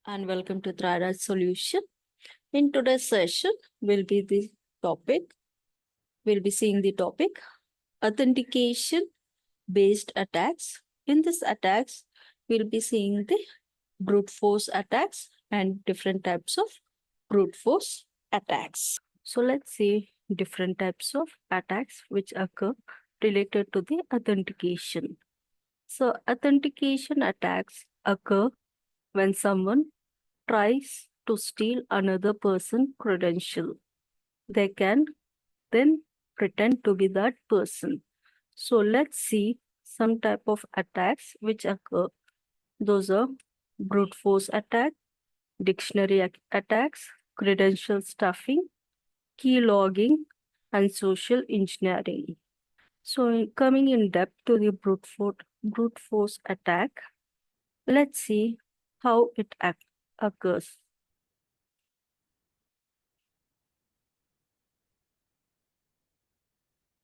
and welcome to Thrida Solution. In today's session, we'll be seeing the topic authentication based attacks. In this attacks, we'll be seeing the brute force attacks and different types of brute force attacks. So let's see different types of attacks which occur related to the authentication. So authentication attacks occur when someone tries to steal another person's credential. They can then pretend to be that person. So let's see some type of attacks which occur. Those are brute force attack, dictionary attacks, credential stuffing, key logging, and social engineering. So coming in depth to the brute force attack, let's see how it occurs.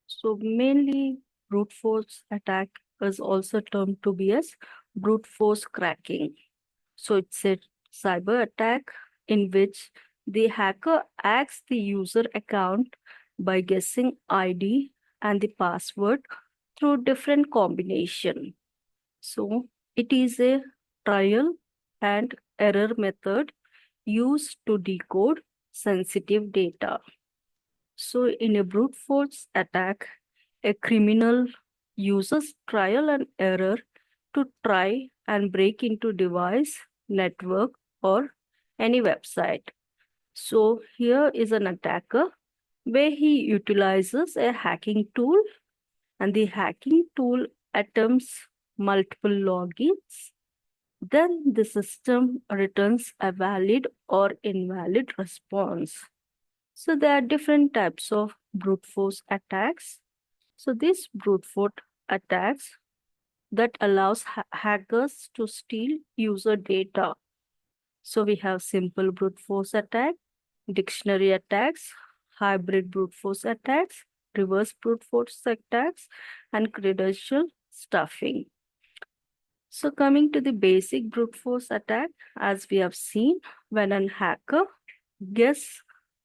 So mainly brute force attack is also termed to be as brute force cracking. So it's a cyber attack in which the hacker hacks the user account by guessing ID and the password through different combination. So it is a trial and error method used to decode sensitive data. So in a brute force attack, a criminal uses trial and error to try and break into device, network, or any website. So here is an attacker where he utilizes a hacking tool, and the hacking tool attempts multiple logins. Then the system returns a valid or invalid response. So there are different types of brute force attacks. So these brute force attacks that allows hackers to steal user data. So we have simple brute force attack, dictionary attacks, hybrid brute force attacks, reverse brute force attacks, and credential stuffing. So coming to the basic brute force attack, as we have seen, when a hacker guess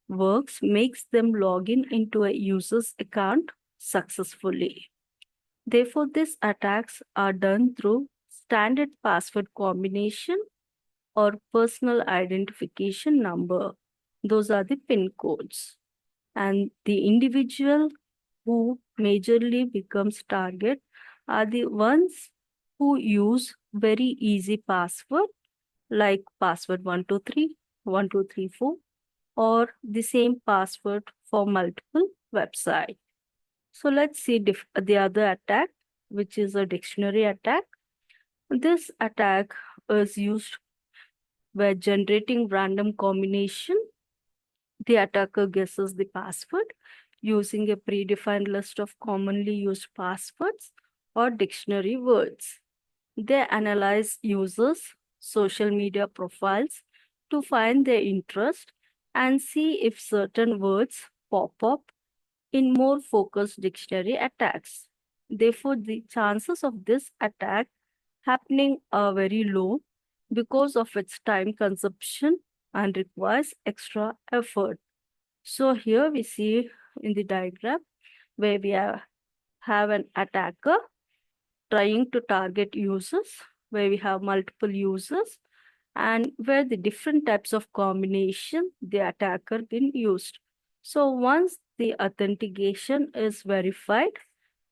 works makes them log into a user's account successfully. Therefore, these attacks are done through standard password combination or personal identification number. Those are the PIN codes. And the individual who majorly becomes target are the ones who use very easy password like password 123, 1234, or the same password for multiple websites. So let's see the other attack, which is a dictionary attack. This attack is used by generating random combination. The attacker guesses the password using a predefined list of commonly used passwords or dictionary words. They analyze users' social media profiles to find their interest and see if certain words pop up in more focused dictionary attacks. Therefore, the chances of this attack happening are very low because of its time consumption and requires extra effort. So here we see in the diagram where we have an attacker trying to target users, where we have multiple users, and where the different types of combination the attacker been used. So once the authentication is verified,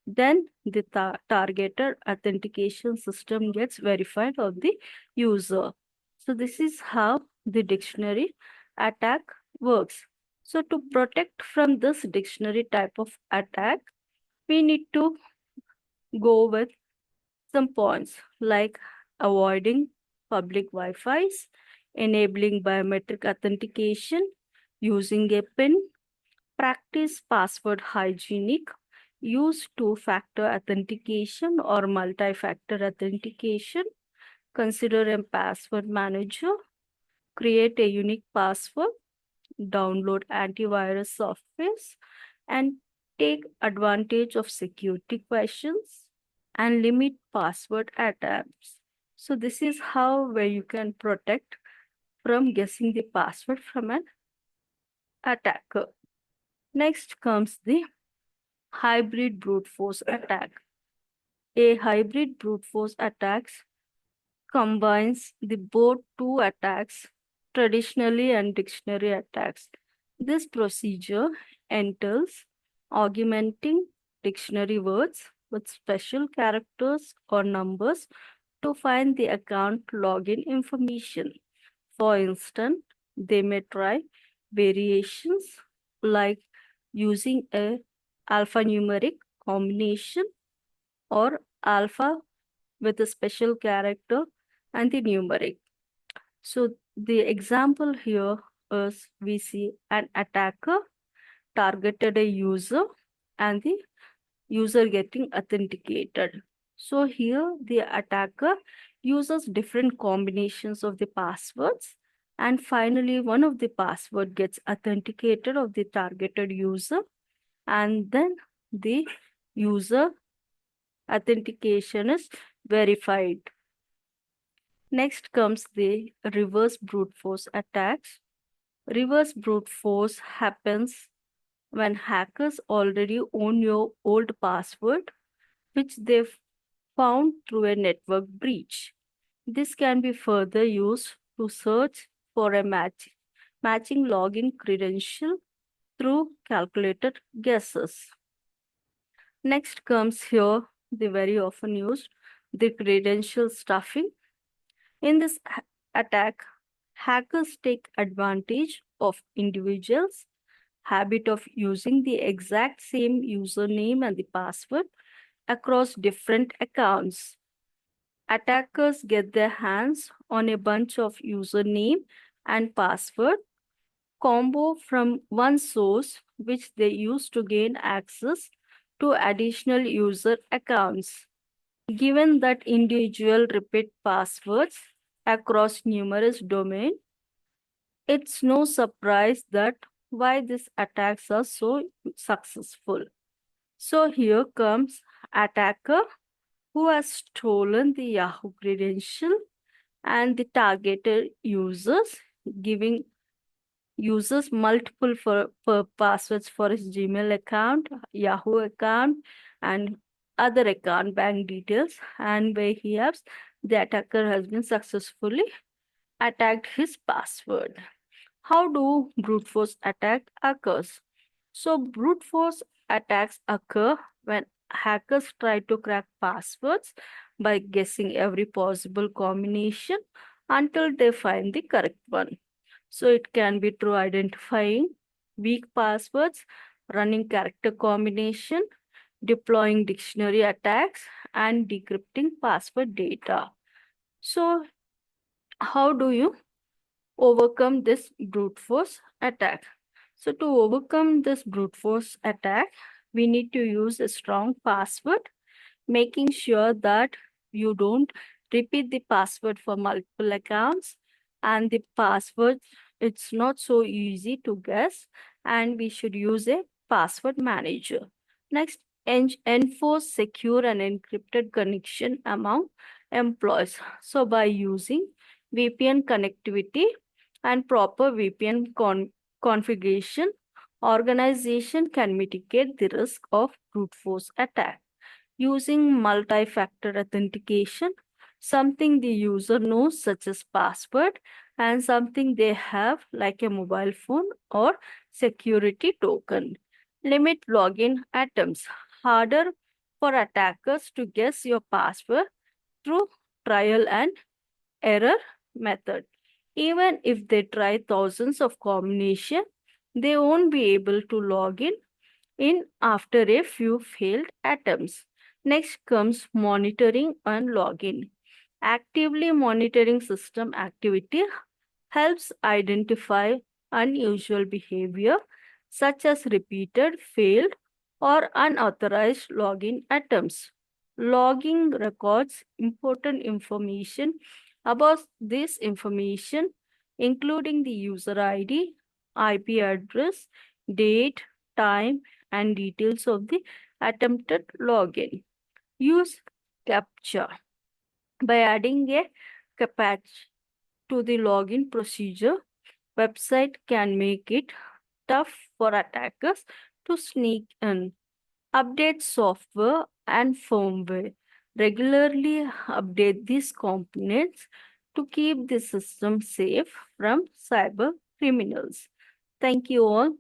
then the targeted authentication system gets verified of the user. So this is how the dictionary attack works. So to protect from this dictionary type of attack, we need to go with some points like avoiding public Wi-Fi's, enabling biometric authentication, using a PIN, practice password hygienic, use two-factor authentication or multi-factor authentication, consider a password manager, create a unique password, download antivirus software, and take advantage of security questions and limit password attempts. So this is how where you can protect from guessing the password from an attacker. Next comes the hybrid brute force attack. A hybrid brute force attack combines the both two attacks, traditionally and dictionary attacks. This procedure entails augmenting dictionary words with special characters or numbers to find the account login information. For instance, they may try variations like using a alphanumeric combination or alpha with a special character and the numeric. So the example here is we see an attacker targeted a user and the user getting authenticated. So here the attacker uses different combinations of the passwords, and finally one of the password gets authenticated of the targeted user, and then the user authentication is verified. Next comes the reverse brute force attacks. Reverse brute force happens when hackers already own your old password, which they found through a network breach. This can be further used to search for a matching login credential through calculated guesses. Next comes here the very often used the credential stuffing. In this attack, hackers take advantage of individuals' habit of using the exact same username and the password across different accounts. Attackers get their hands on a bunch of username and password combo from one source, which they use to gain access to additional user accounts. Given that individual repeat passwords across numerous domains, it's no surprise that why these attacks are so successful. So here comes attacker who has stolen the Yahoo credential and the targeted users, giving users multiple passwords for his Gmail account, Yahoo account, and other account bank details, and where he has the attacker has been successfully attacked his password. How do brute force attack occurs? So brute force attacks occur when hackers try to crack passwords by guessing every possible combination until they find the correct one. So it can be through identifying weak passwords, running character combination, deploying dictionary attacks, and decrypting password data. So how do you overcome this brute force attack? So to overcome this brute force attack, we need to use a strong password, making sure that you don't repeat the password for multiple accounts, and the password, it's not so easy to guess, and we should use a password manager. Next, enforce secure and encrypted connection among employees. So by using VPN connectivity and proper VPN configuration, organization can mitigate the risk of brute force attack. Using multi-factor authentication, something the user knows such as password, and something they have like a mobile phone or security token. Limit login attempts. Harder for attackers to guess your password through trial and error method. Even if they try thousands of combinations, they won't be able to log in after a few failed attempts. Next comes monitoring and login. Actively monitoring system activity helps identify unusual behavior such as repeated, failed, or unauthorized login attempts. Logging records important information about this information, including the user ID, IP address, date, time, and details of the attempted login. Use CAPTCHA by adding a CAPTCHA to the login procedure, website can make it tough for attackers to sneak in. Update software and firmware. Regularly update these components to keep the system safe from cyber criminals. Thank you all.